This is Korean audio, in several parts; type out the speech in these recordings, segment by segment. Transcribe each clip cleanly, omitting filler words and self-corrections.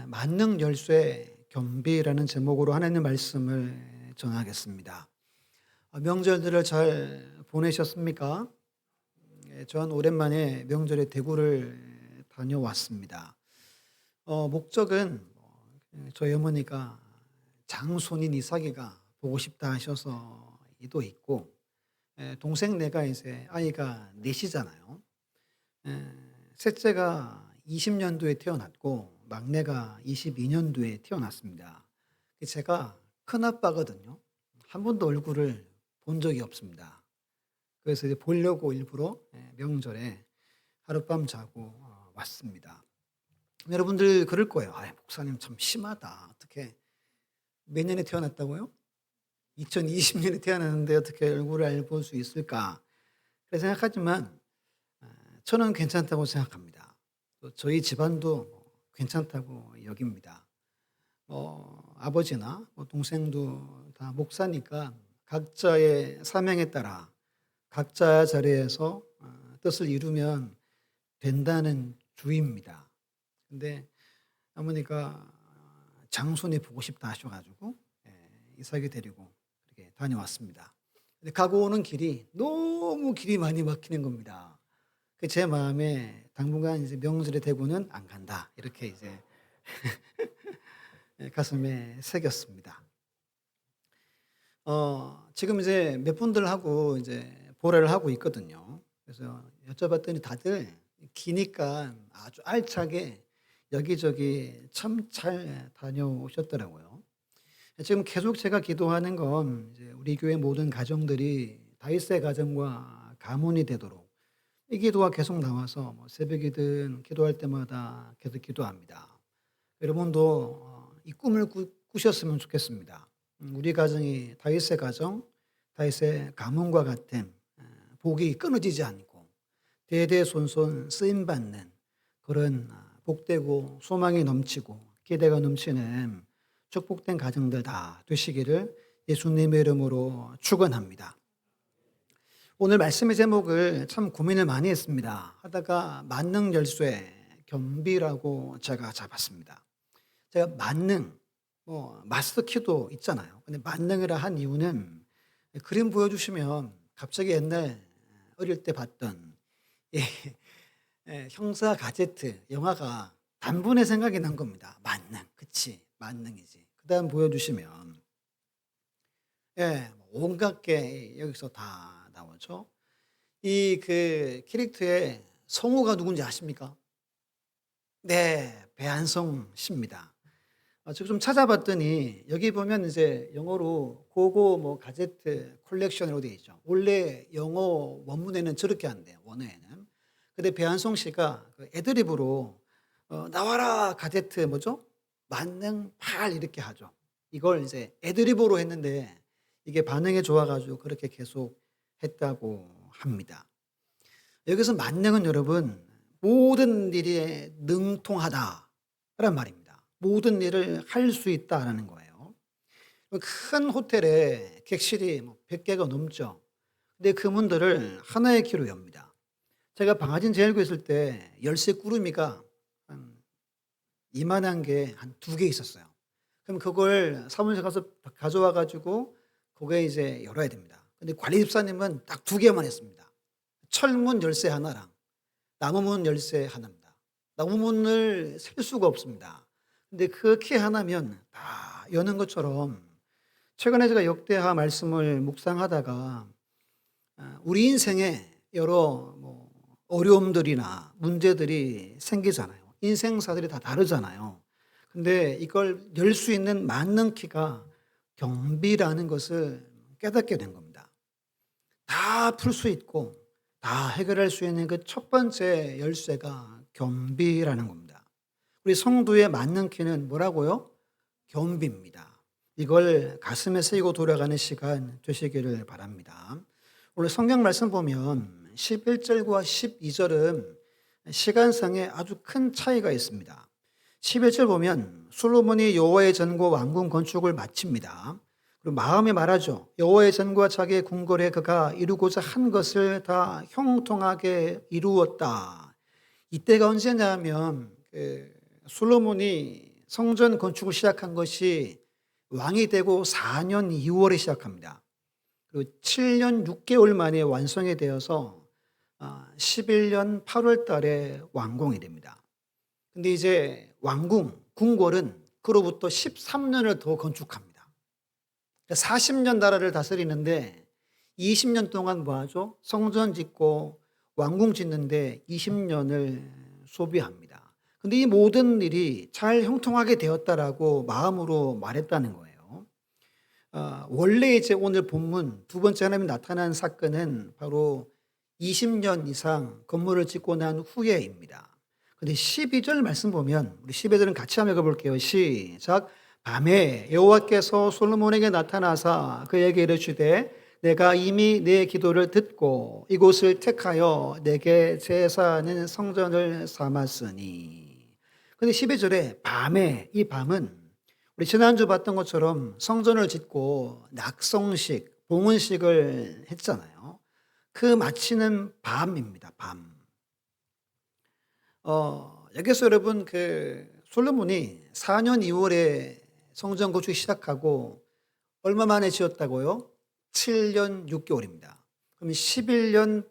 만능 열쇠 겸비라는 제목으로 하나님 말씀을 전하겠습니다. 명절들을 잘 보내셨습니까? 전 오랜만에 명절에 대구를 다녀왔습니다. 목적은 저희 어머니가 장손인 이삭이가 보고 싶다 하셔서도 있고, 동생 내가 이제 아이가 넷이잖아요. 셋째가 20년도에 태어났고 막내가 22년도에 태어났습니다. 제가 큰아빠거든요. 한 번도 얼굴을 본 적이 없습니다. 그래서 이제 보려고 일부러 명절에 하룻밤 자고 왔습니다. 여러분들 그럴 거예요. 목사님 참 심하다. 어떻게 몇 년에 태어났다고요? 2020년에 태어났는데 어떻게 얼굴을 알볼 수 있을까? 그래 생각하지만 저는 괜찮다고 생각합니다. 또 저희 집안도 괜찮다고 여깁니다. 아버지나 동생도 다 목사니까 각자의 사명에 따라 각자 자리에서 뜻을 이루면 된다는 주의입니다. 근데 어머니가 장손이 보고 싶다 하셔가지고 이삭이 데리고 이렇게 다녀왔습니다. 근데 가고 오는 길이 너무 길이 많이 막히는 겁니다. 제 마음에 당분간 이제 명절에 대구는 안 간다. 이렇게 이제 가슴에 새겼습니다. 지금 이제 몇 분들하고 이제 보례를 하고 있거든요. 그래서 여쭤봤더니 다들 기니까 아주 알차게 여기저기 참 잘 다녀오셨더라고요. 지금 계속 제가 기도하는 건 이제 우리 교회 모든 가정들이 다윗의 가정과 가문이 되도록 이 기도가 계속 나와서 새벽이든 기도할 때마다 계속 기도합니다. 여러분도 이 꿈을 꾸셨으면 좋겠습니다. 우리 가정이 다윗의 가정, 다윗의 가문과 같은 복이 끊어지지 않고 대대손손 쓰임받는 그런 복되고 소망이 넘치고 기대가 넘치는 축복된 가정들 다 되시기를 예수님의 이름으로 축원합니다. 오늘 말씀의 제목을 참 고민을 많이 했습니다. 하다가 만능 열쇠 겸비라고 제가 잡았습니다. 제가 만능, 마스터키도 있잖아요. 근데 만능이라 한 이유는 그림 보여주시면 갑자기 옛날 어릴 때 봤던 형사 가제트 영화가 단번에 생각이 난 겁니다. 만능, 그치, 만능이지. 그 다음 보여주시면 온갖 게 여기서 다 나오죠. 이 캐릭터의 성우가 누군지 아십니까? 네, 배한성 씨입니다. 제가 좀 찾아봤더니 여기 보면 이제 영어로 고고 가제트 컬렉션이라고 되어 있죠. 원래 영어 원문에는 저렇게 한대요. 원어에는. 근데 배한성 씨가 애드립으로 나와라 가제트 뭐죠? 만능 8 이렇게 하죠. 이걸 이제 애드립으로 했는데 이게 반응이 좋아가지고 그렇게 계속 했다고 합니다. 여기서 만능은 여러분 모든 일에 능통하다라는 말입니다. 모든 일을 할 수 있다라는 거예요. 큰 호텔에 객실이 100개가 넘죠. 근데 그 문들을 하나의 키로 엽니다. 제가 방화진 제일교회 있을 때 열쇠 꾸러미가 한 이만한 게 한 2개 있었어요. 그럼 그걸 사무실 가서 가져와 가지고 그게 이제 열어야 됩니다. 근데 관리 집사님은 딱 2개만 했습니다. 철문 열쇠 하나랑 나무문 열쇠 하나입니다. 나무문을 셀 수가 없습니다. 근데 그 키 하나면 다 여는 것처럼 최근에 제가 역대하 말씀을 묵상하다가 우리 인생에 여러 어려움들이나 문제들이 생기잖아요. 인생사들이 다 다르잖아요. 근데 이걸 열 수 있는 만능 키가 겸비라는 것을 깨닫게 된 겁니다. 다 풀 수 있고 다 해결할 수 있는 그 첫 번째 열쇠가 겸비라는 겁니다. 우리 성도의 만능 키는 뭐라고요? 겸비입니다. 이걸 가슴에 새기고 돌아가는 시간 되시기를 바랍니다. 오늘 성경 말씀 보면 11절과 12절은 시간상에 아주 큰 차이가 있습니다. 11절 보면 솔로몬이 여호와의 전과 왕궁 건축을 마칩니다. 그리고 마음에 말하죠. 여호와의 전과 자기의 궁궐에 그가 이루고자 한 것을 다 형통하게 이루었다. 이때가 언제냐면 솔로몬이 성전 건축을 시작한 것이 왕이 되고 4년 2월에 시작합니다. 그리고 7년 6개월 만에 완성이 되어서 11년 8월 달에 완공이 됩니다. 근데 이제 궁궐은 그로부터 13년을 더 건축합니다. 40년 나라를 다스리는데 20년 동안 뭐 하죠? 성전 짓고 왕궁 짓는데 20년을 소비합니다. 근데 이 모든 일이 잘 형통하게 되었다라고 마음으로 말했다는 거예요. 원래 이제 오늘 본문 두 번째 하나님이 나타난 사건은 바로 20년 이상 건물을 짓고 난 후에입니다. 근데 12절 말씀 보면 우리 12절은 같이 한번 읽어볼게요. 시작. 밤에 여호와께서 솔로몬에게 나타나사 그에게 이르시되 내가 이미 내 기도를 듣고 이곳을 택하여 내게 제사하는 성전을 삼았으니. 근데 12절에 밤에, 이 밤은 우리 지난주 봤던 것처럼 성전을 짓고 낙성식, 봉헌식을 했잖아요. 그 마치는 밤입니다. 밤. 여기서 여러분 솔로몬이 4년 2월에 성전 건축 시작하고 얼마 만에 지었다고요? 7년 6개월입니다. 그럼 11년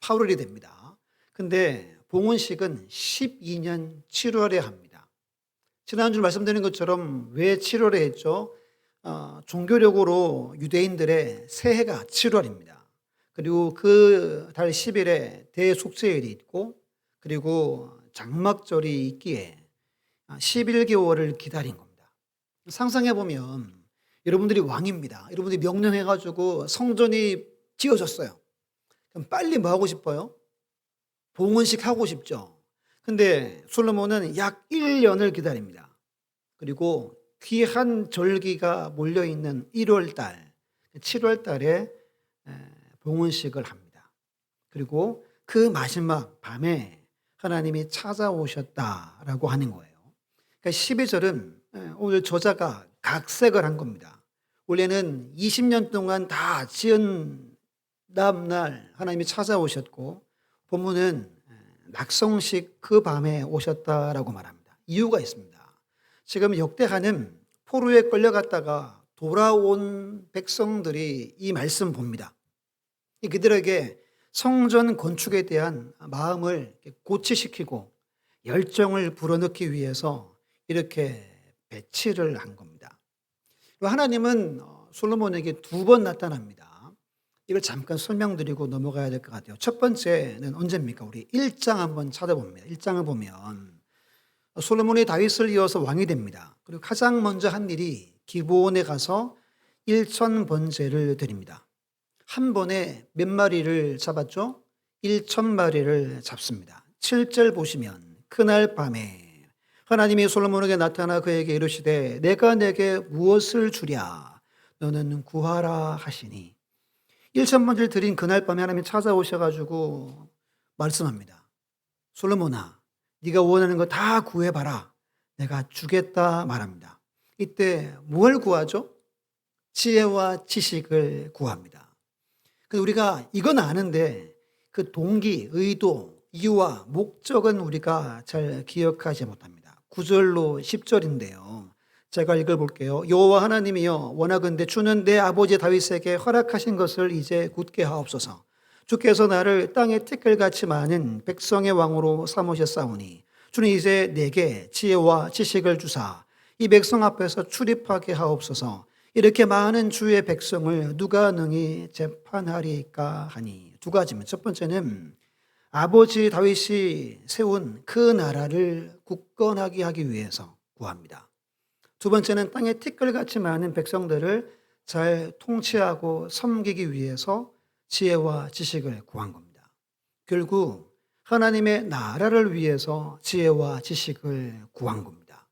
8월이 됩니다. 근데 봉헌식은 12년 7월에 합니다. 지난주 말씀드린 것처럼 왜 7월에 했죠? 종교력으로 유대인들의 새해가 7월입니다. 그리고 그 달 10일에 대속죄일이 있고 그리고 장막절이 있기에 11개월을 기다린 겁니다. 상상해 보면 여러분들이 왕입니다. 여러분들이 명령해가지고 성전이 지어졌어요. 그럼 빨리 뭐 하고 싶어요? 봉헌식 하고 싶죠. 근데 솔로몬은 약 1년을 기다립니다. 그리고 귀한 절기가 몰려있는 1월 달, 7월 달에 봉헌식을 합니다. 그리고 그 마지막 밤에 하나님이 찾아오셨다라고 하는 거예요. 그러니까 12절은 오늘 저자가 각색을 한 겁니다. 원래는 20년 동안 다 지은 다음날 하나님이 찾아오셨고 본문은 낙성식 그 밤에 오셨다라고 말합니다. 이유가 있습니다. 지금 역대하는 포로에 끌려갔다가 돌아온 백성들이 이 말씀 봅니다. 그들에게 성전 건축에 대한 마음을 고취시키고 열정을 불어넣기 위해서 이렇게 배치를 한 겁니다. 하나님은 솔로몬에게 2번 나타납니다. 이걸 잠깐 설명드리고 넘어가야 될 것 같아요. 첫 번째는 언제입니까? 우리 1장 한번 찾아봅니다. 1장을 보면 솔로몬이 다윗을 이어서 왕이 됩니다. 그리고 가장 먼저 한 일이 기브온에 가서 1,000번제를 드립니다. 한 번에 몇 마리를 잡았죠? 1,000마리를 잡습니다. 7절 보시면 그날 밤에 하나님이 솔로몬에게 나타나 그에게 이르시되 내가 내게 무엇을 주랴 너는 구하라 하시니 1,000번제를 드린 그날 밤에 하나님이 찾아오셔가지고 말씀합니다. 솔로몬아 네가 원하는 거 다 구해봐라. 내가 주겠다 말합니다. 이때 뭘 구하죠? 지혜와 지식을 구합니다. 우리가 이건 아는데 그 동기, 의도, 이유와 목적은 우리가 잘 기억하지 못합니다. 9절로 10절인데요. 제가 읽어볼게요. 여호와 하나님이여 원하건대 주는 내 아버지 다윗에게 허락하신 것을 이제 굳게 하옵소서. 주께서 나를 땅의 티끌같이 많은 백성의 왕으로 삼으셨사오니 주는 이제 내게 지혜와 지식을 주사 이 백성 앞에서 출입하게 하옵소서. 이렇게 많은 주의 백성을 누가 능히 재판하리까 하니. 두 가지입니다. 첫 번째는 아버지 다윗이 세운 그 나라를 굳건하게 하기 위해서 구합니다. 두 번째는 땅에 티끌같이 많은 백성들을 잘 통치하고 섬기기 위해서 지혜와 지식을 구한 겁니다. 결국 하나님의 나라를 위해서 지혜와 지식을 구한 겁니다.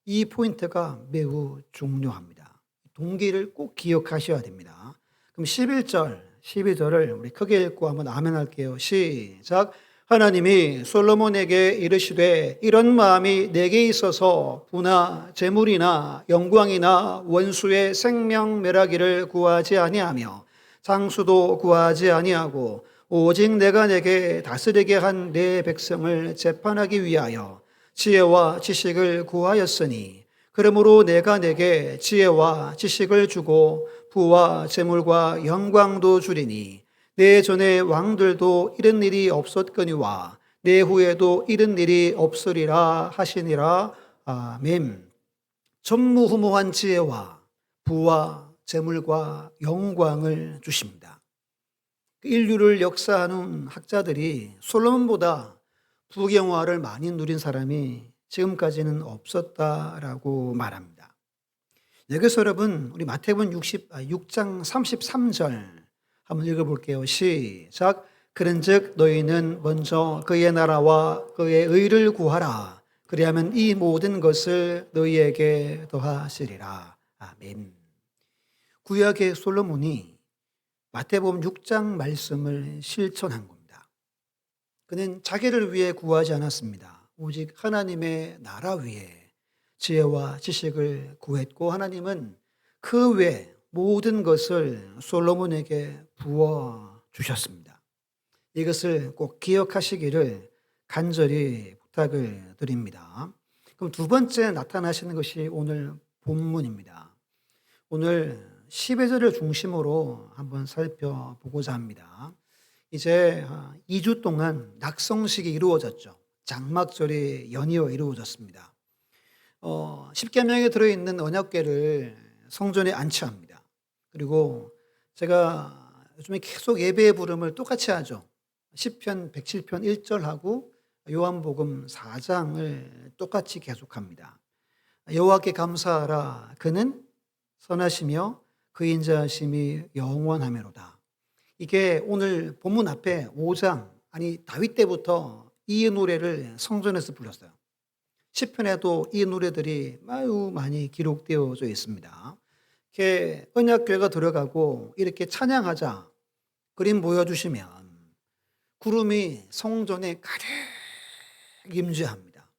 이 포인트가 매우 중요합니다. 동기를 꼭 기억하셔야 됩니다. 그럼 12절을 우리 크게 읽고 한번 아멘 할게요. 시작. 하나님이 솔로몬에게 이르시되 이런 마음이 내게 있어서 부나 재물이나 영광이나 원수의 생명 멸하기를 구하지 아니하며 장수도 구하지 아니하고 오직 내가 내게 다스리게 한 내 백성을 재판하기 위하여 지혜와 지식을 구하였으니 그러므로 내가 내게 지혜와 지식을 주고 부와 재물과 영광도 주리니 내 전에 왕들도 이런 일이 없었거니와 내 후에도 이런 일이 없으리라 하시니라. 아멘. 전무후무한 지혜와 부와 재물과 영광을 주십니다. 인류를 역사하는 학자들이 솔로몬보다 부경화를 많이 누린 사람이 지금까지는 없었다라고 말합니다. 여기서 여러분 우리 마태복음 6장 33절 한번 읽어볼게요. 시작. 그런즉 너희는 먼저 그의 나라와 그의 의를 구하라. 그리하면 이 모든 것을 너희에게 더하시리라. 아멘. 구약의 솔로몬이 마태복음 6장 말씀을 실천한 겁니다. 그는 자기를 위해 구하지 않았습니다. 오직 하나님의 나라 위에 지혜와 지식을 구했고 하나님은 그 외 모든 것을 솔로몬에게 부어 주셨습니다. 이것을 꼭 기억하시기를 간절히 부탁을 드립니다. 그럼 두 번째 나타나시는 것이 오늘 본문입니다. 오늘 12절을 중심으로 한번 살펴보고자 합니다. 이제 2주 동안 낙성식이 이루어졌죠. 장막절이 연이어 이루어졌습니다. 십계명에 들어있는 언약궤를 성전에 안치합니다. 그리고 제가 요즘에 계속 예배의 부름을 똑같이 하죠. 시편 107편 1절하고 요한복음 4장을 똑같이 계속합니다. 여호와께 감사하라. 그는 선하시며 그 인자하심이 영원하매로다. 이게 오늘 본문 앞에 5장, 다윗 때부터 이 노래를 성전에서 불렀어요. 시편에도 이 노래들이 매우 많이 기록되어져 있습니다. 이렇게 언약궤가 들어가고 이렇게 찬양하자 그림 보여주시면 구름이 성전에 가득 임재합니다.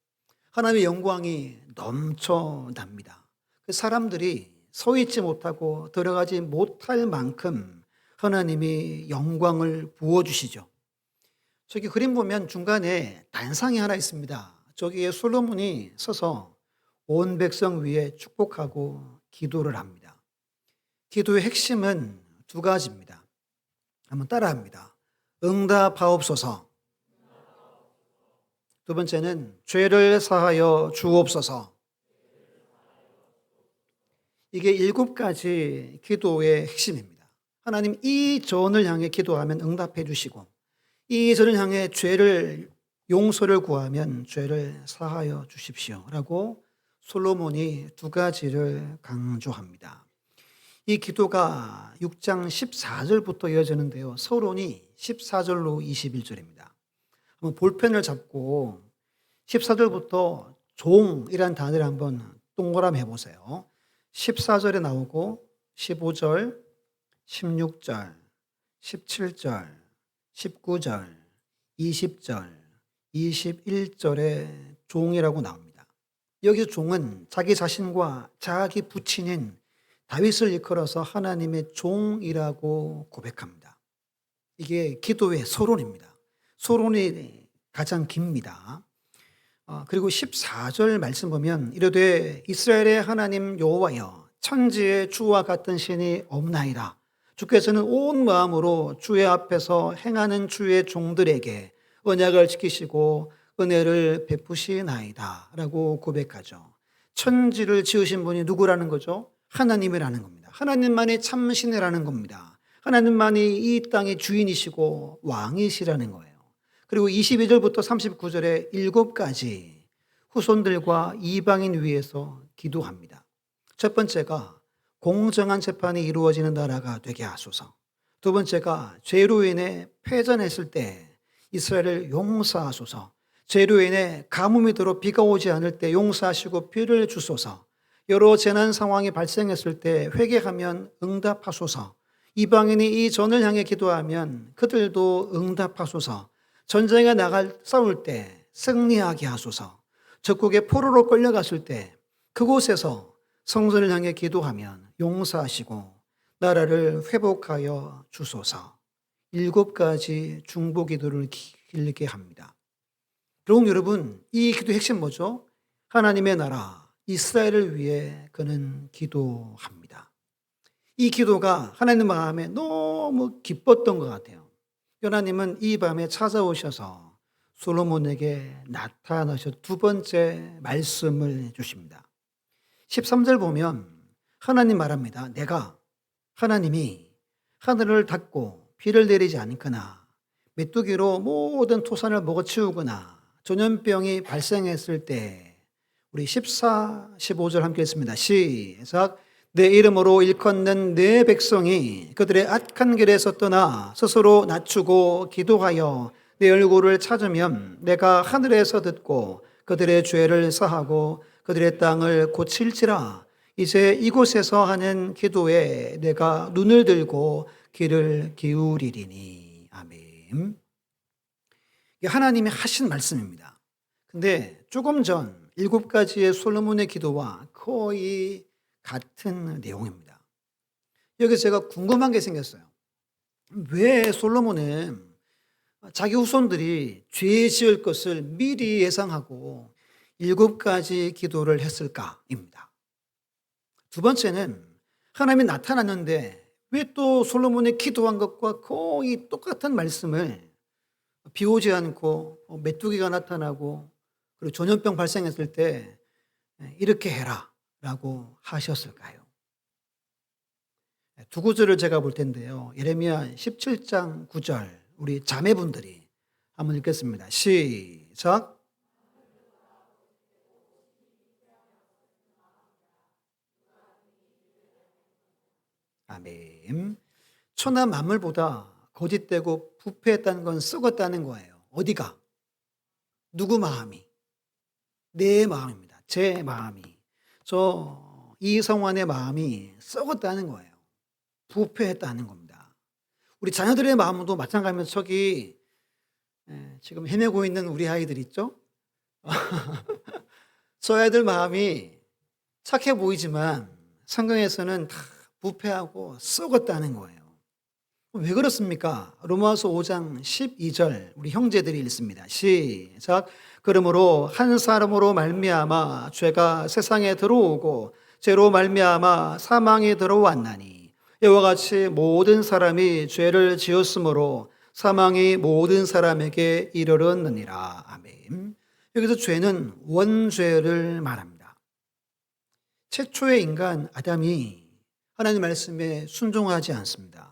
하나님의 영광이 넘쳐납니다. 사람들이 서 있지 못하고 들어가지 못할 만큼 하나님이 영광을 부어주시죠. 저기 그림 보면 중간에 단상이 하나 있습니다. 저기에 솔로몬이 서서 온 백성 위에 축복하고 기도를 합니다. 기도의 핵심은 두 가지입니다. 한번 따라합니다. 응답하옵소서. 두 번째는 죄를 사하여 주옵소서. 이게 7가지 기도의 핵심입니다. 하나님 이 전을 향해 기도하면 응답해 주시고 이 전을 향해 용서를 구하면 죄를 사하여 주십시오 라고 솔로몬이 두 가지를 강조합니다. 이 기도가 6장 14절부터 이어지는데요. 서론이 14절로 21절입니다. 한번 볼펜을 잡고 14절부터 종이라는 단어를 한번 동그라미 해보세요. 14절에 나오고 15절, 16절, 17절, 19절, 20절, 21절에 종이라고 나옵니다. 여기서 종은 자기 자신과 자기 부친인 다윗을 일컬어서 하나님의 종이라고 고백합니다. 이게 기도의 서론입니다. 서론이 가장 깁니다. 그리고 14절 말씀 보면 이르되 이스라엘의 하나님 여호와여 천지에 주와 같은 신이 없나이다. 주께서는 온 마음으로 주의 앞에서 행하는 주의 종들에게 언약을 지키시고 은혜를 베푸시나이다 라고 고백하죠. 천지를 지으신 분이 누구라는 거죠? 하나님이라는 겁니다. 하나님만이 참신이라는 겁니다. 하나님만이 이 땅의 주인이시고 왕이시라는 거예요. 그리고 22절부터 39절에 7가지 후손들과 이방인 위해서 기도합니다. 첫 번째가 공정한 재판이 이루어지는 나라가 되게 하소서. 두 번째가 죄로 인해 패전했을 때 이스라엘을 용서하소서. 죄로 인해 가뭄이 들어 비가 오지 않을 때 용서하시고 비를 주소서. 여러 재난 상황이 발생했을 때 회개하면 응답하소서. 이방인이 이 전을 향해 기도하면 그들도 응답하소서. 전쟁에 싸울 때 승리하게 하소서. 적국의 포로로 끌려갔을 때 그곳에서 성전을 향해 기도하면 용서하시고 나라를 회복하여 주소서. 7가지 중보 기도를 길게 합니다. 결국 여러분 이 기도의 핵심 뭐죠? 하나님의 나라 이스라엘을 위해 그는 기도합니다. 이 기도가 하나님 마음에 너무 기뻤던 것 같아요. 하나님은 이 밤에 찾아오셔서 솔로몬에게 나타나셔 두 번째 말씀을 주십니다. 13절 보면 하나님 말합니다. 내가 하나님이 하늘을 닫고 비를 내리지 않거나 메뚜기로 모든 토산을 먹어치우거나 전염병이 발생했을 때 우리 14, 15절 함께 했습니다. 시작. 내 이름으로 일컫는 내 백성이 그들의 악한 길에서 떠나 스스로 낮추고 기도하여 내 얼굴을 찾으면 내가 하늘에서 듣고 그들의 죄를 사하고 그들의 땅을 고칠지라. 이제 이곳에서 하는 기도에 내가 눈을 들고 귀를 기울이리니. 아멘. 이게 하나님이 하신 말씀입니다. 근데 조금 전 7가지의 솔로몬의 기도와 거의 같은 내용입니다. 여기서 제가 궁금한 게 생겼어요. 왜 솔로몬은 자기 후손들이 죄 지을 것을 미리 예상하고 7가지 기도를 했을까입니다. 두 번째는 하나님이 나타났는데 왜 또 솔로몬이 기도한 것과 거의 똑같은 말씀을 비 오지 않고 메뚜기가 나타나고 그리고 전염병 발생했을 때 이렇게 해라 라고 하셨을까요? 두 구절을 제가 볼 텐데요. 예레미야 17장 9절 우리 자매분들이 한번 읽겠습니다. 시작. 아멘. 천하 만물보다 거짓되고 부패했다는 건 썩었다는 거예요. 어디가? 누구 마음이? 내 마음입니다. 제 마음이. 저 이성환의 마음이 썩었다는 거예요. 부패했다는 겁니다. 우리 자녀들의 마음도 마찬가지면 저기 지금 헤매고 있는 우리 아이들 있죠? 저 아이들 마음이 착해 보이지만 성경에서는 다 부패하고 썩었다는 거예요. 왜 그렇습니까? 로마서 5장 12절 우리 형제들이 읽습니다. 시작. 그러므로 한 사람으로 말미암아 죄가 세상에 들어오고 죄로 말미암아 사망이 들어왔나니 이와 같이 모든 사람이 죄를 지었으므로 사망이 모든 사람에게 이르렀느니라. 아멘. 여기서 죄는 원죄를 말합니다. 최초의 인간 아담이 하나님 말씀에 순종하지 않습니다.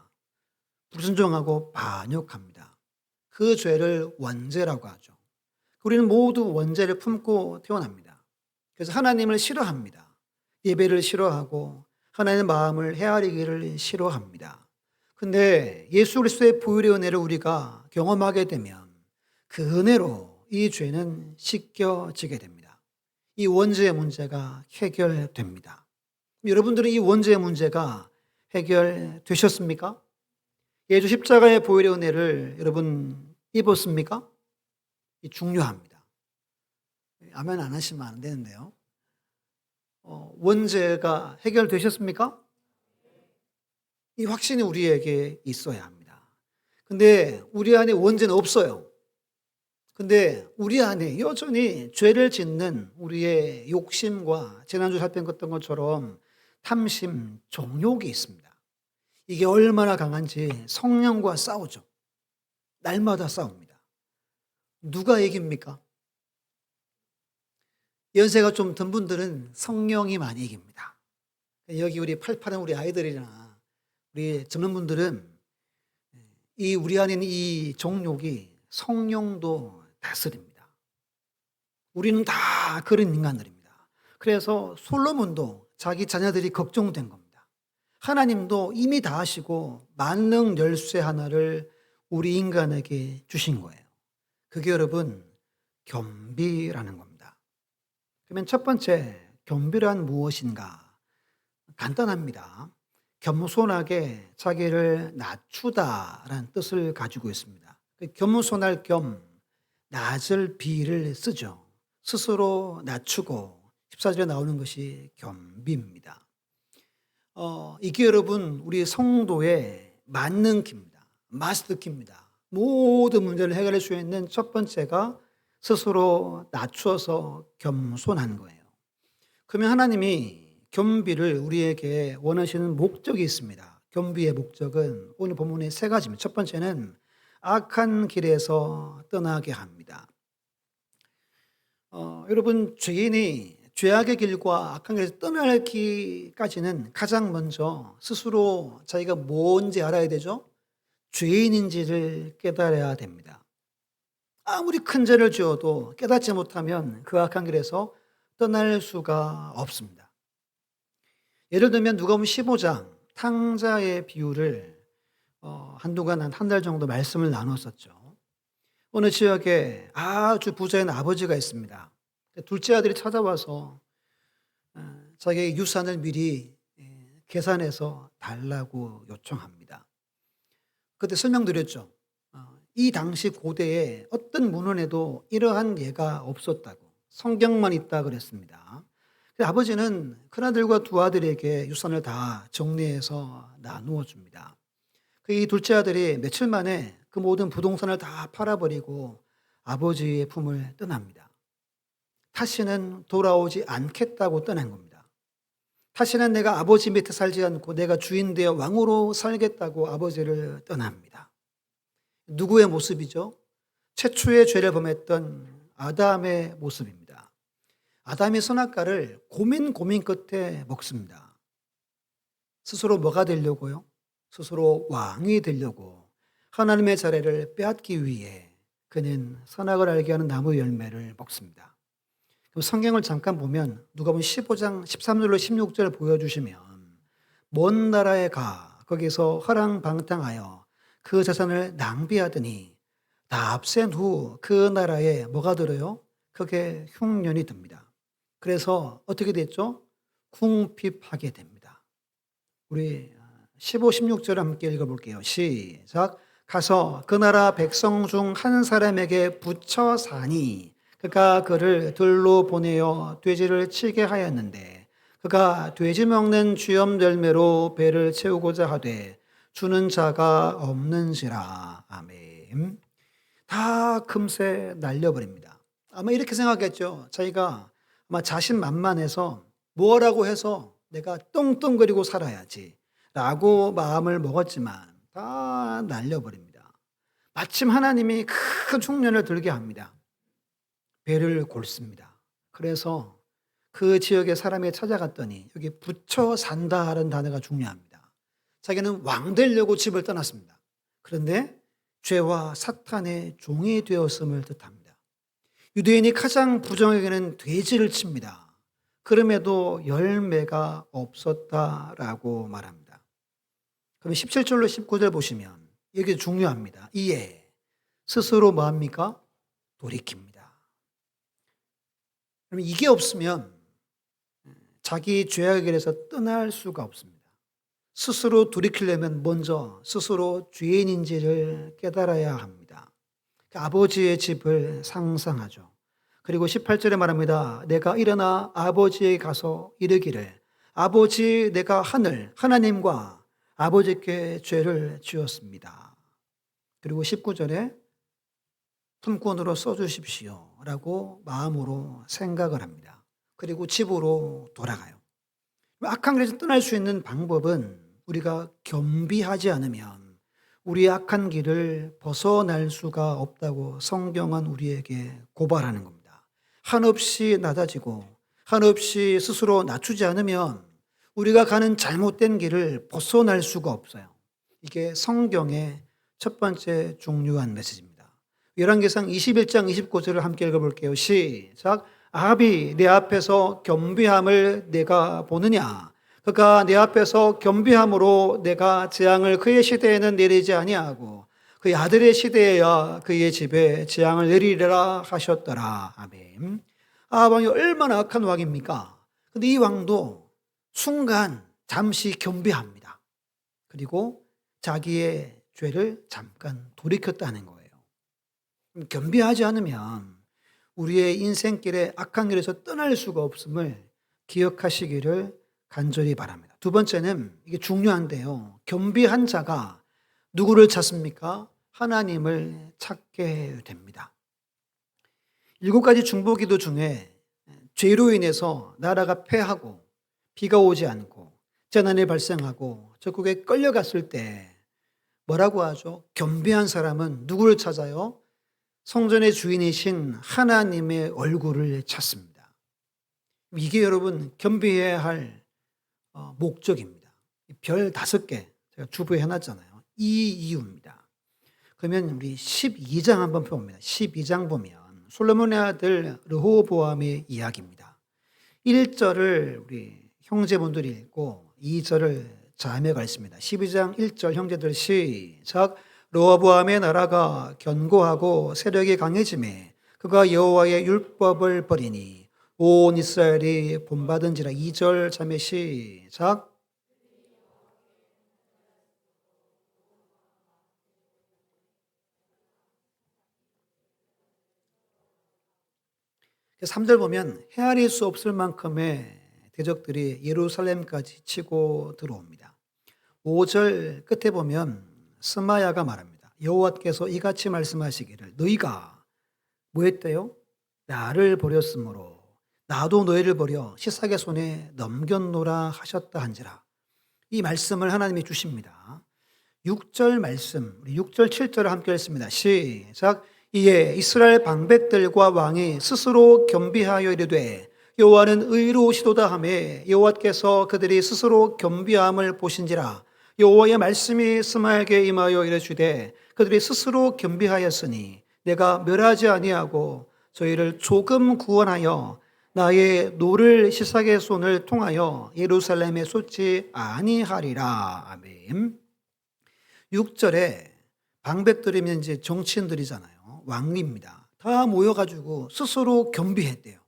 불순종하고 반역합니다. 그 죄를 원죄라고 하죠. 우리는 모두 원죄를 품고 태어납니다. 그래서 하나님을 싫어합니다. 예배를 싫어하고 하나님의 마음을 헤아리기를 싫어합니다. 근데 예수 그리스도의 보혈의 은혜를 우리가 경험하게 되면 그 은혜로 이 죄는 씻겨지게 됩니다. 이 원죄의 문제가 해결됩니다. 여러분들은 이 원죄의 문제가 해결되셨습니까? 예수 십자가의 보혈의 은혜를 여러분 입었습니까? 중요합니다. 아멘 안 하시면 안 되는데요. 원죄가 해결되셨습니까? 이 확신이 우리에게 있어야 합니다. 근데 우리 안에 원죄는 없어요. 근데 우리 안에 여전히 죄를 짓는 우리의 욕심과 지난주 살펴봤던 것처럼 탐심, 정욕이 있습니다. 이게 얼마나 강한지 성령과 싸우죠. 날마다 싸웁니다. 누가 이깁니까? 연세가 좀 든 분들은 성령이 많이 이깁니다. 여기 우리 팔팔한 우리 아이들이나 우리 젊은 분들은 이 우리 안에 있는 이 정욕이 성령도 다스립니다. 우리는 다 그런 인간들입니다. 그래서 솔로몬도 자기 자녀들이 걱정된 겁니다. 하나님도 이미 다 하시고 만능 열쇠 하나를 우리 인간에게 주신 거예요. 그게 여러분 겸비라는 겁니다. 그러면 첫 번째 겸비란 무엇인가? 간단합니다. 겸손하게 자기를 낮추다라는 뜻을 가지고 있습니다. 겸손할 겸 낮을 비를 쓰죠. 스스로 낮추고 14절에 나오는 것이 겸비입니다. 이게 여러분 우리 성도의 만능 키입니다. 마스터 키입니다. 모든 문제를 해결할 수 있는 첫 번째가 스스로 낮추어서 겸손한 거예요. 그러면 하나님이 겸비를 우리에게 원하시는 목적이 있습니다. 겸비의 목적은 오늘 본문의 세 가지입니다. 첫 번째는 악한 길에서 떠나게 합니다. 여러분, 죄인이 죄악의 길과 악한 길에서 떠나기까지는 가장 먼저 스스로 자기가 뭔지 알아야 되죠. 죄인인지를 깨달아야 됩니다. 아무리 큰 죄를 지어도 깨닫지 못하면 그 악한 길에서 떠날 수가 없습니다. 예를 들면 누가복음 15장 탕자의 비유를 한동안 한 달 정도 말씀을 나눴었죠. 어느 지역에 아주 부자인 아버지가 있습니다. 둘째 아들이 찾아와서 자기의 유산을 미리 계산해서 달라고 요청합니다. 그때 설명드렸죠. 이 당시 고대에 어떤 문헌에도 이러한 예가 없었다고, 성경만 있다 그랬습니다. 아버지는 큰아들과 두 아들에게 유산을 다 정리해서 나누어 줍니다. 이 둘째 아들이 며칠 만에 그 모든 부동산을 다 팔아버리고 아버지의 품을 떠납니다. 다시는 돌아오지 않겠다고 떠난 겁니다. 다시는 내가 아버지 밑에 살지 않고 내가 주인 되어 왕으로 살겠다고 아버지를 떠납니다. 누구의 모습이죠? 최초의 죄를 범했던 아담의 모습입니다. 아담이 선악과를 고민 끝에 먹습니다. 스스로 뭐가 되려고요? 스스로 왕이 되려고 하나님의 자리를 빼앗기 위해 그는 선악을 알게 하는 나무 열매를 먹습니다. 그럼 성경을 잠깐 보면 누가복음 15장 13절로 16절 보여주시면 먼 나라에 가 거기서 허랑방탕하여 그 재산을 낭비하더니 다 앞센 후 그 나라에 뭐가 들어요? 그게 흉년이 듭니다. 그래서 어떻게 됐죠? 궁핍하게 됩니다. 우리 15, 16절 함께 읽어볼게요. 시작. 가서 그 나라 백성 중 한 사람에게 붙여 사니 그가 그를 들로 보내어 돼지를 치게 하였는데 그가 돼지 먹는 쥐염 열매로 배를 채우고자 하되 주는 자가 없는지라. 아멘. 다 금세 날려버립니다. 아마 이렇게 생각했죠. 자기가 아마 자신만만해서 뭐라고 해서 내가 떵떵거리고 살아야지 라고 마음을 먹었지만 다 날려버립니다. 마침 하나님이 큰 흉년을 들게 합니다. 배를 골습니다. 그래서 그 지역의 사람이 찾아갔더니 여기 붙여 산다라는 단어가 중요합니다. 자기는 왕 되려고 집을 떠났습니다. 그런데 죄와 사탄의 종이 되었음을 뜻합니다. 유대인이 가장 부정하게는 돼지를 칩니다. 그럼에도 열매가 없었다라고 말합니다. 그럼 17절로 19절 보시면 이게 중요합니다. 이에 스스로 뭐합니까? 돌이킵니다. 그러면 이게 없으면 자기 죄악의 길에서 떠날 수가 없습니다. 스스로 돌이키려면 먼저 스스로 죄인인지를 깨달아야 합니다. 아버지의 집을 상상하죠. 그리고 18절에 말합니다. 내가 일어나 아버지에게 가서 이르기를 아버지 내가 하나님과 아버지께 죄를 지었습니다. 그리고 19절에 품꾼으로 써주십시오 라고 마음으로 생각을 합니다. 그리고 집으로 돌아가요. 악한 길에서 떠날 수 있는 방법은 우리가 겸비하지 않으면 우리의 악한 길을 벗어날 수가 없다고 성경은 우리에게 고발하는 겁니다. 한없이 낮아지고 한없이 스스로 낮추지 않으면 우리가 가는 잘못된 길을 벗어날 수가 없어요. 이게 성경의 첫 번째 중요한 메시지입니다. 열왕기상 21장 29절을 함께 읽어볼게요. 시작. 아합이 내 앞에서 겸비함을 내가 보느냐? 그가 내 앞에서 겸비함으로 내가 재앙을 그의 시대에는 내리지 아니하고 그의 아들의 시대에야 그의 집에 재앙을 내리리라 하셨더라. 아멘. 아합 왕이 얼마나 악한 왕입니까? 근데 이 왕도 순간 잠시 겸비합니다. 그리고 자기의 죄를 잠깐 돌이켰다는 거예요. 겸비하지 않으면 우리의 인생길에 악한 길에서 떠날 수가 없음을 기억하시기를 간절히 바랍니다. 두 번째는 이게 중요한데요. 겸비한 자가 누구를 찾습니까? 하나님을 찾게 됩니다. 7가지 중보기도 중에 죄로 인해서 나라가 패하고 비가 오지 않고 재난이 발생하고 적국에 끌려갔을 때 뭐라고 하죠? 겸비한 사람은 누구를 찾아요? 성전의 주인이신 하나님의 얼굴을 찾습니다. 이게 여러분 겸비해야 할 목적입니다. 별 5개 제가 주부에 해놨잖아요. 이 이유입니다. 그러면 우리 12장 한번 봅니다. 12장 보면 솔로몬의 아들 르호보암의 이야기입니다. 1절을 우리 형제분들이 읽고 2절을 자매가 읽습니다. 12장 1절 형제들 시작. 르호보암의 나라가 견고하고 세력이 강해지매 그가 여호와의 율법을 버리니 온 이스라엘이 본받은지라. 2절 자매 시작. 3절 보면 헤아릴 수 없을 만큼의 대적들이 예루살렘까지 치고 들어옵니다. 5절 끝에 보면 스마야가 말합니다. 여호와께서 이같이 말씀하시기를 너희가 뭐 했대요? 나를 버렸으므로 나도 너희를 버려 시삭의 손에 넘겼노라 하셨다 한지라. 이 말씀을 하나님이 주십니다. 6절 말씀, 우리 6절 7절을 함께 읽습니다. 시작. 이에 이스라엘 방백들과 왕이 스스로 겸비하여 이르되 여호와는 의로우시도다 하매 여호와께서 그들이 스스로 겸비함을 보신지라. 여호와의 말씀이 스마에게 임하여 이르시되 그들이 스스로 겸비하였으니 내가 멸하지 아니하고 저희를 조금 구원하여 나의 노를 시삭의 손을 통하여 예루살렘에 쏟지 아니하리라. 아멘. 6절에 방백들이면 이제 정치인들이잖아요. 왕입니다. 다 모여가지고 스스로 겸비했대요.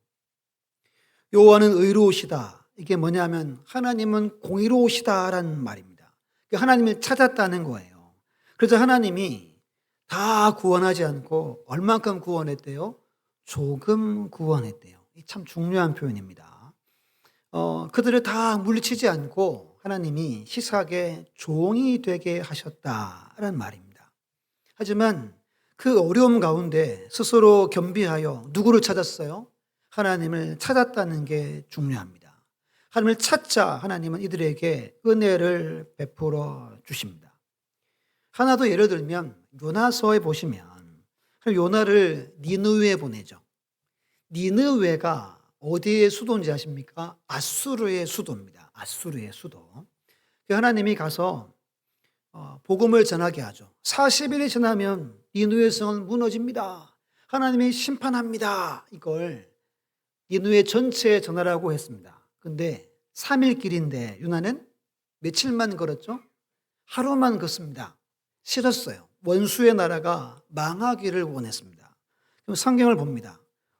여호와는 의로우시다. 이게 뭐냐면 하나님은 공의로우시다라는 말입니다. 하나님을 찾았다는 거예요. 그래서 하나님이 다 구원하지 않고 얼만큼 구원했대요? 조금 구원했대요. 참 중요한 표현입니다. 그들을 다 물리치지 않고 하나님이 시삭의 종이 되게 하셨다라는 말입니다. 하지만 그 어려움 가운데 스스로 겸비하여 누구를 찾았어요? 하나님을 찾았다는 게 중요합니다. 하나님을 찾자 하나님은 이들에게 은혜를 베풀어 주십니다. 하나 더 예를 들면 요나서에 보시면 요나를 니느웨에 보내죠. 니느웨가 어디의 수도인지 아십니까? 아수르의 수도입니다. 아수르의 수도. 하나님이 가서 복음을 전하게 하죠. 40일이 지나면 니느웨 성은 무너집니다. 하나님이 심판합니다. 이걸 니느웨 전체에 전하라고 했습니다. 근데 3일 길인데 요나는 며칠만 걸었죠? 하루만 걷습니다. 싫었어요. 원수의 나라가 망하기를 원했습니다. 그럼 성경을 봅니다.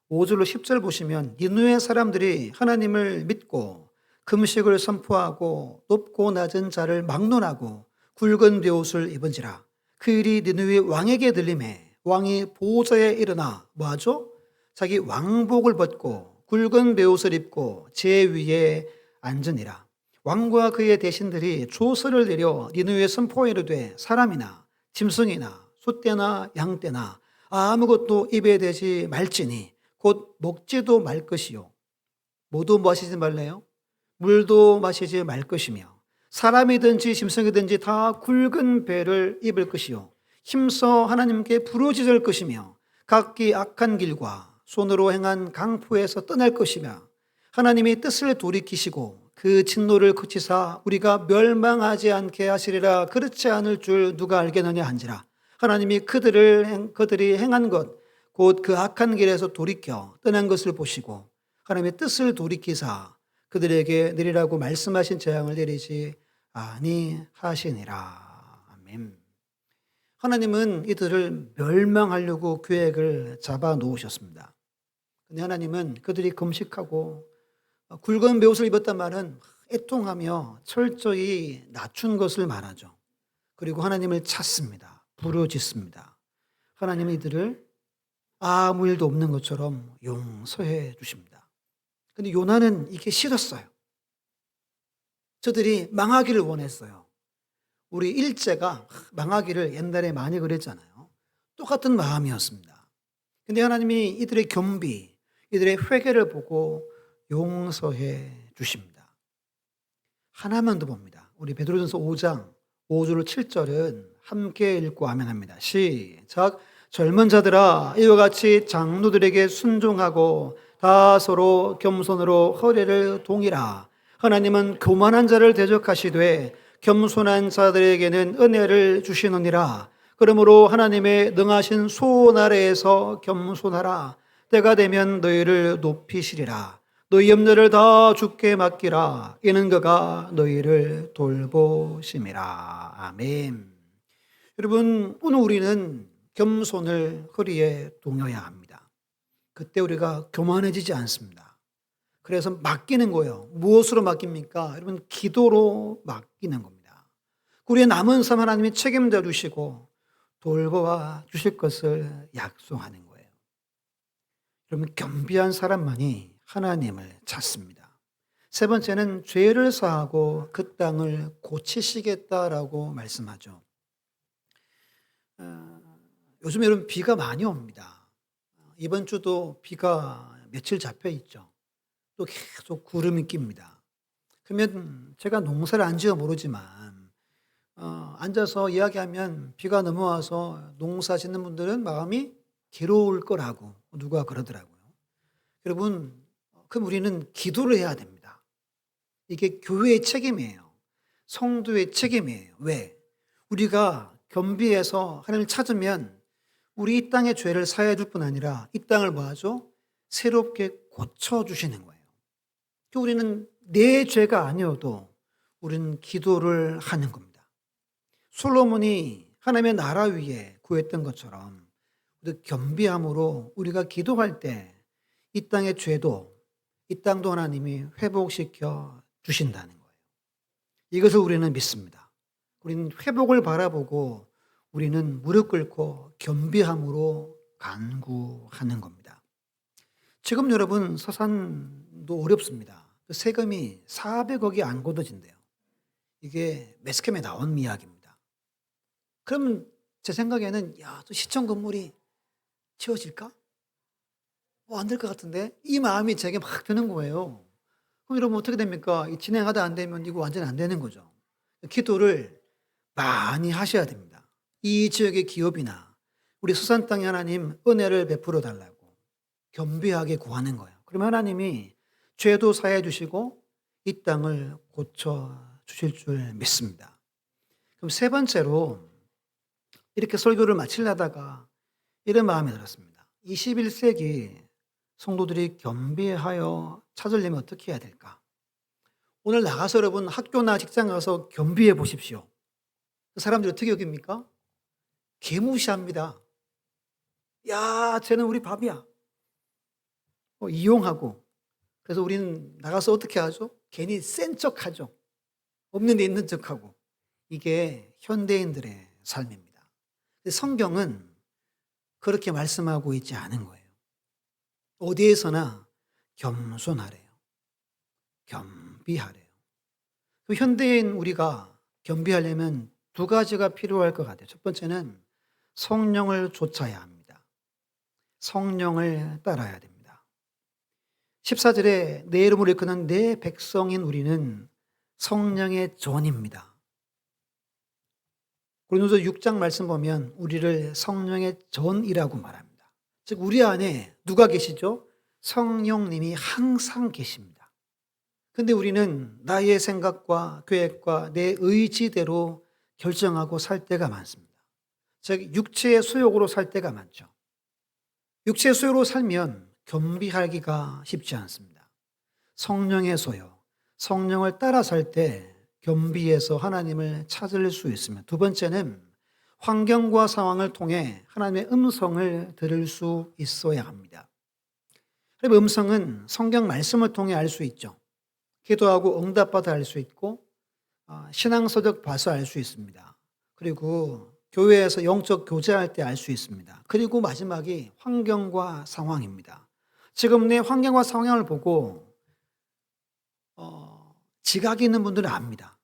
5절로 10절 보시면 니느웨 사람들이 하나님을 믿고 금식을 선포하고 높고 낮은 자를 막론하고 굵은 베옷을 입은지라. 그 일이 니느웨 왕에게 들림에 왕이 보좌에 일어나 뭐하죠? 자기 왕복을 벗고 굵은 베옷을 입고 제 위에 앉으니라. 왕과 그의 대신들이 조서를 내려 니느웨 선포에 이르되 사람이나 짐승이나 소떼나 양떼나 아무것도 입에 대지 말지니 곧 먹지도 말 것이요. 모두 마시지 말래요? 물도 마시지 말 것이며 사람이든지 짐승이든지 다 굵은 배를 입을 것이요. 힘써 하나님께 부르짖을 것이며 각기 악한 길과 손으로 행한 강포에서 떠날 것이며 하나님이 뜻을 돌이키시고 그 진노를 그치사 우리가 멸망하지 않게 하시리라. 그렇지 않을 줄 누가 알겠느냐 한지라. 하나님이 그들이 행한 것 곧 그 악한 길에서 돌이켜 떠난 것을 보시고 하나님의 뜻을 돌이키사 그들에게 내리라고 말씀하신 재앙을 내리지 아니하시니라. 아멘. 하나님은 이들을 멸망하려고 계획을 잡아 놓으셨습니다. 근데 하나님은 그들이 금식하고 굵은 베옷을 입었단 말은 애통하며 철저히 낮춘 것을 말하죠. 그리고 하나님을 찾습니다. 부르짖습니다. 하나님은 이들을 아무 일도 없는 것처럼 용서해 주십니다. 근데 요나는 이게 싫었어요. 저들이 망하기를 원했어요. 우리 일제가 망하기를 옛날에 많이 그랬잖아요. 똑같은 마음이었습니다. 근데 하나님이 이들의 겸비, 이들의 회개를 보고 용서해 주십니다. 하나만 더 봅니다. 우리 베드로전서 5장 5절 7절은 함께 읽고 아멘합니다. 시작. 젊은 자들아 이와 같이 장로들에게 순종하고 다 서로 겸손으로 허리를 동이라. 하나님은 교만한 자를 대적하시되 겸손한 자들에게는 은혜를 주시느니라. 그러므로 하나님의 능하신 수온 아래에서 겸손하라. 때가 되면 너희를 높이시리라. 너희 염려를 다 주께 맡기라. 이는 그가 너희를 돌보심이라. 아멘. 여러분, 오늘 우리는 겸손을 허리에 동여야 합니다. 그때 우리가 교만해지지 않습니다. 그래서 맡기는 거예요. 무엇으로 맡깁니까? 여러분, 기도로 맡기는 겁니다. 우리의 남은 삶 하나님이 책임져 주시고 돌보아 주실 것을 약속하는 거예요. 여러분, 겸비한 사람만이 하나님을 찾습니다. 세 번째는 죄를 사하고 그 땅을 고치시겠다라고 말씀하죠. 요즘 여러분 비가 많이 옵니다. 이번 주도 비가 며칠 잡혀 있죠. 또 계속 구름이 낍니다. 그러면 제가 농사를 안 지어 모르지만 앉아서 이야기하면 비가 넘어와서 농사 짓는 분들은 마음이 괴로울 거라고 누가 그러더라고요. 여러분, 그럼 우리는 기도를 해야 됩니다. 이게 교회의 책임이에요. 성도의 책임이에요. 왜? 우리가 겸비해서 하나님을 찾으면 우리 이 땅의 죄를 사해 줄 뿐 아니라 이 땅을 뭐하죠? 새롭게 고쳐주시는 거예요. 우리는 내 죄가 아니어도 우리는 기도를 하는 겁니다. 솔로몬이 하나님의 나라 위에 구했던 것처럼 겸비함으로 우리가 기도할 때 이 땅의 죄도 이 땅도 하나님이 회복시켜 주신다는 거예요. 이것을 우리는 믿습니다. 우리는 회복을 바라보고 우리는 무릎 꿇고 겸비함으로 간구하는 겁니다. 지금 여러분 서산도 어렵습니다. 세금이 400억이 안 걷어진대요. 이게 매스컴에 나온 이야기입니다. 그러면 제 생각에는 또 시청 건물이 지어질까? 안 될 것 같은데? 이 마음이 제게 막 드는 거예요. 그럼 여러분 어떻게 됩니까? 진행하다 안 되면 이거 완전 안 되는 거죠. 기도를 많이 하셔야 됩니다. 이 지역의 기업이나 우리 수산 땅에 하나님 은혜를 베풀어 달라고 겸비하게 구하는 거예요. 그러면 하나님이 죄도 사해 주시고 이 땅을 고쳐 주실 줄 믿습니다. 그럼 세 번째로 이렇게 설교를 마치려다가 이런 마음이 들었습니다. 21세기 성도들이 겸비하여 찾으려면 어떻게 해야 될까? 오늘 나가서 여러분 학교나 직장 가서 겸비해 보십시오. 그 사람들이 어떻게 여깁니까? 개무시합니다. 야, 쟤는 우리 밥이야. 이용하고. 그래서 우리는 나가서 어떻게 하죠? 괜히 센 척하죠. 없는 데 있는 척하고. 이게 현대인들의 삶입니다. 성경은 그렇게 말씀하고 있지 않은 거예요. 어디에서나 겸손하래요. 겸비하래요. 현대인 우리가 겸비하려면 두 가지가 필요할 것 같아요. 첫 번째는 성령을 좇아야 합니다. 성령을 따라야 됩니다. 14절에 내 이름으로 일컫는 내 백성인 우리는 성령의 전입니다. 고린도서 6장 말씀 보면 우리를 성령의 전이라고 말합니다. 즉 우리 안에 누가 계시죠? 성령님이 항상 계십니다. 근데 우리는 나의 생각과 계획과 내 의지대로 결정하고 살 때가 많습니다. 즉 육체의 수욕으로 살 때가 많죠. 육체의 수욕으로 살면 겸비하기가 쉽지 않습니다. 성령의 소요, 성령을 따라 살 때 겸비해서 하나님을 찾을 수 있으면, 두 번째는 환경과 상황을 통해 하나님의 음성을 들을 수 있어야 합니다. 음성은 성경 말씀을 통해 알 수 있죠. 기도하고 응답받아 알 수 있고 신앙서적 봐서 알 수 있습니다. 그리고 교회에서 영적 교제할 때 알 수 있습니다. 그리고 마지막이 환경과 상황입니다. 지금 내 환경과 상황을 보고 지각이 있는 분들은 압니다.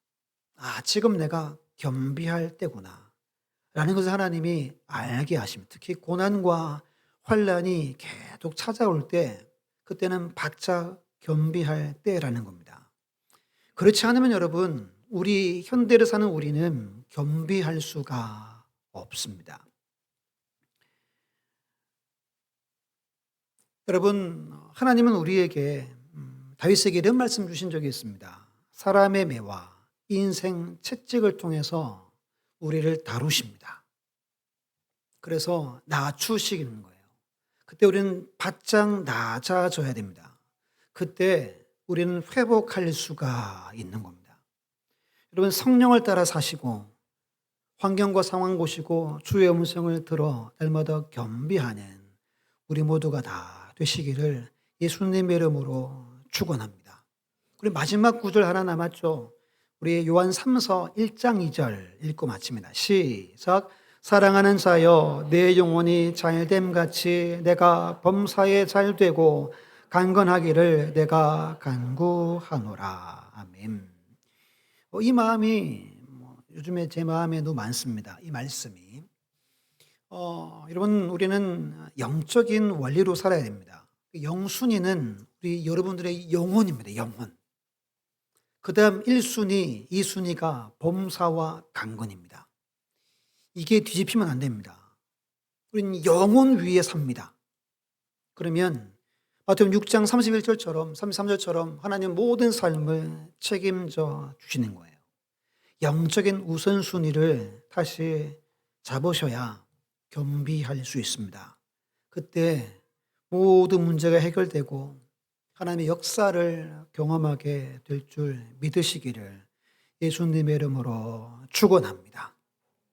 지금 내가 겸비할 때구나 라는 것을 하나님이 알게 하십니다. 특히 고난과 환란이 계속 찾아올 때 그때는 바짝 겸비할 때라는 겁니다. 그렇지 않으면 여러분, 우리 현대를 사는 우리는 겸비할 수가 없습니다. 여러분, 하나님은 우리에게 다윗에게 이런 말씀 주신 적이 있습니다. 사람의 매와 인생 채찍을 통해서 우리를 다루십니다. 그래서 낮추시는 거예요. 그때 우리는 바짝 낮아져야 됩니다. 그때 우리는 회복할 수가 있는 겁니다. 여러분, 성령을 따라 사시고 환경과 상황 보시고 주의 음성을 들어 날마다 겸비하는 우리 모두가 다 되시기를 예수님의 이름으로 축원합니다. 우리 마지막 구절 하나 남았죠. 우리 요한 3서 1장 2절 읽고 마칩니다. 시작. 사랑하는 자여, 내 영혼이 잘됨 같이 내가 범사에 잘되고 강건하기를 내가 간구하노라. 아멘. 이 마음이 요즘에 제 마음에도 많습니다. 이 말씀이. 여러분, 우리는 영적인 원리로 살아야 됩니다. 영순위는 우리 여러분들의 영혼입니다. 영혼. 그 다음 1순위, 2순위가 범사와 강건입니다. 이게 뒤집히면 안 됩니다. 우리는 영혼 위에 삽니다. 그러면 마태복음 6장 31절처럼 33절처럼 하나님 모든 삶을 책임져 주시는 거예요. 영적인 우선순위를 다시 잡으셔야 겸비할 수 있습니다. 그때 모든 문제가 해결되고 하나님의 역사를 경험하게 될 줄 믿으시기를 예수님의 이름으로 축원합니다.